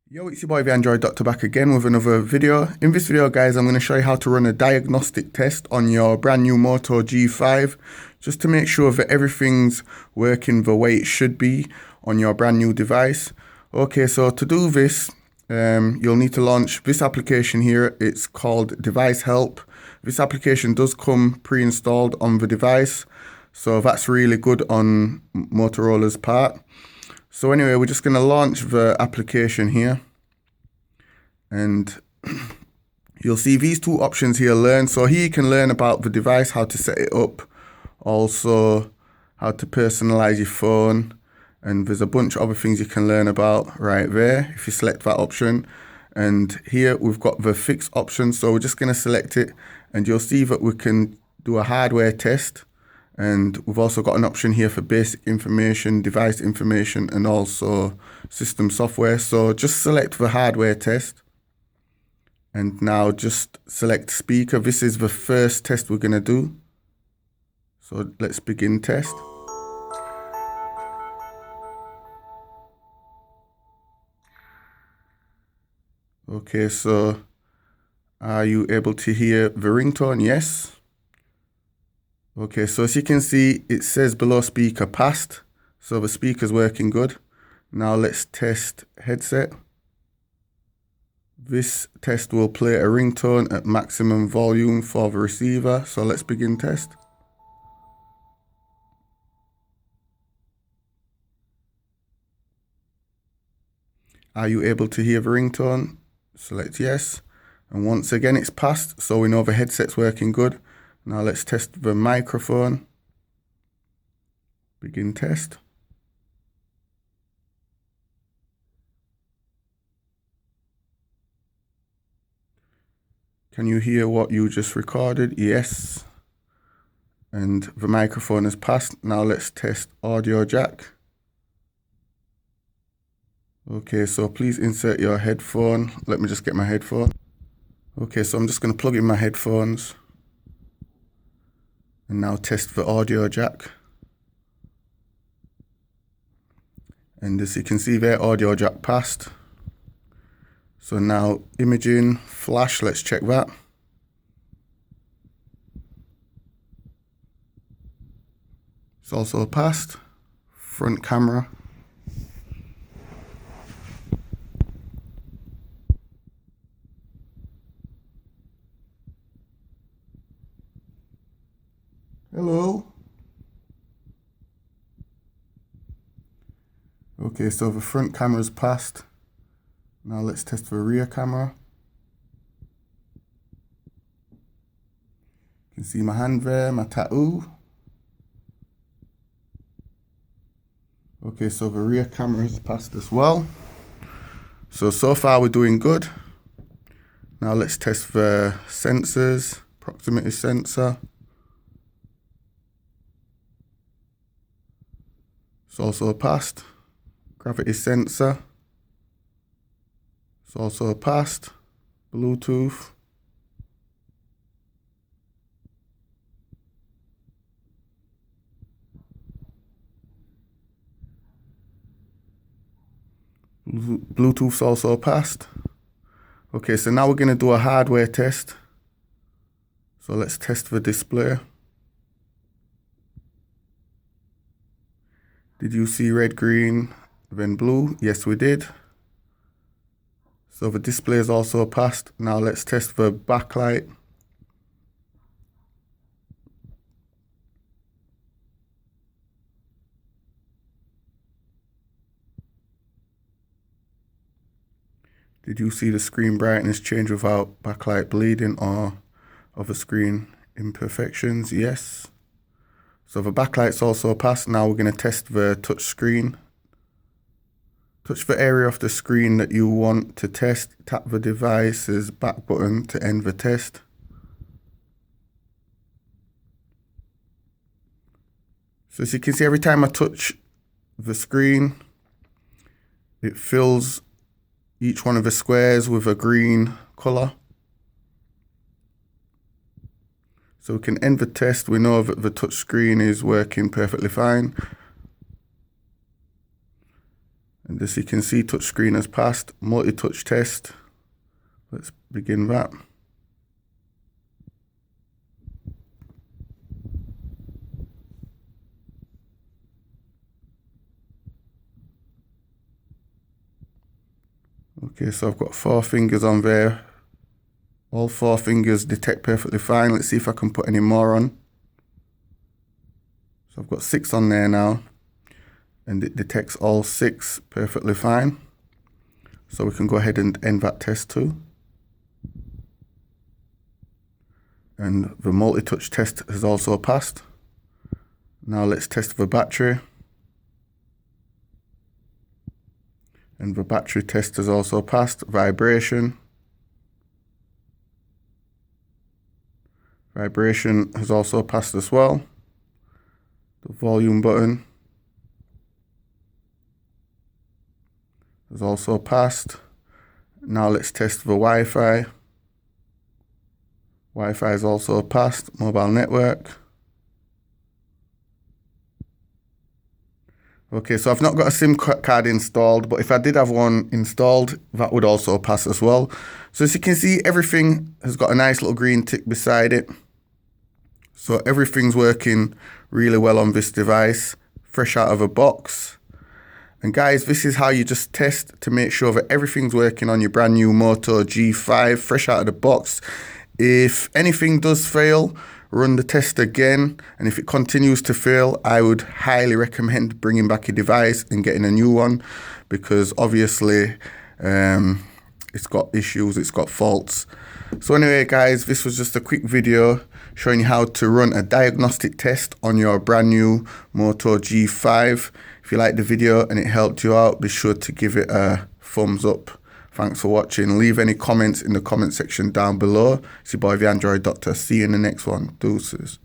Yo, it's your boy the Android Doctor back again with another video. In this video, guys, I'm going to show you how to run a diagnostic test on your brand new Moto G5 just to make sure that everything's working the way it should be on your brand new device. Okay, so to do this, you'll need to launch this application here. It's called Device Help. This application does come pre-installed on the device, so that's really good on Motorola's part. So anyway, we're just going to launch the application here, and you'll see these two options here, learn. So here you can learn about the device, how to set it up, also how to personalize your phone, and there's a bunch of other things you can learn about right there if you select that option. And here we've got the fix option, so we're just going to select it, and you'll see that we can do a hardware test. And we've also got an option here for basic information, device information, and also system software. So just select the hardware test. And now just select speaker. This is the first test we're going to do. So let's begin test. Okay, so are you able to hear the ringtone? Yes. Okay, so as you can see, it says below speaker passed. So the speaker's working good. Now let's test headset. This test will play a ringtone at maximum volume for the receiver. So let's begin test. Are you able to hear the ringtone? Select yes. And once again, it's passed. So we know the headset's working good. Now let's test the microphone. Begin test. Can you hear what you just recorded? Yes. And the microphone has passed. Now let's test audio jack. Okay, so please insert your headphone. Let me just get my headphone. Okay, so I'm just going to plug in my headphones. And now test the audio jack. And as you can see there, audio jack passed. So now imaging, flash, let's check that. It's also passed. Front camera. Hello. Okay, so the front camera's passed. Now let's test the rear camera. You can see my hand there, my tattoo. Okay, so the rear camera has passed as well. So far we're doing good. Now let's test the sensors, proximity sensor. It's also passed. Gravity sensor. It's also passed. Bluetooth. Bluetooth's also passed. Okay, so now we're going to do a hardware test. So let's test the display. Did you see red, green, then blue? Yes, we did. So the display is also passed. Now let's test the backlight. Did you see the screen brightness change without backlight bleeding or other screen imperfections? Yes. So the backlight's also passed. Now we're going to test the touch screen. Touch the area of the screen that you want to test. Tap the device's back button to end the test. So as you can see, every time I touch the screen, it fills each one of the squares with a green color. So we can end the test. We know that the touch screen is working perfectly fine. And as you can see, touchscreen has passed. Multi-touch test. Let's begin that. Okay, so I've got 4 fingers on there. All 4 fingers detect perfectly fine. Let's see if I can put any more on. So I've got 6 on there now, and it detects all 6 perfectly fine. So we can go ahead and end that test too. And the multi-touch test has also passed. Now let's test the battery. And the battery test has also passed. Vibration. Vibration has also passed as well. The volume button has also passed. Now let's test the Wi-Fi. Wi-Fi has also passed. Mobile network. Okay, so I've not got a SIM card installed, but if I did have one installed, that would also pass as well. So as you can see, everything has got a nice little green tick beside it. So everything's working really well on this device, fresh out of a box. And guys, this is how you just test to make sure that everything's working on your brand new Moto G5, fresh out of the box. If anything does fail, run the test again, and if it continues to fail, I would highly recommend bringing back your device and getting a new one, because obviously it's got issues, it's got faults. So anyway guys, this was just a quick video showing you how to run a diagnostic test on your brand new Moto G5. If you liked the video and it helped you out, be sure to give it a thumbs up. Thanks for watching. Leave any comments in the comment section down below. It's your boy, the Android Doctor. See you in the next one. Deuces.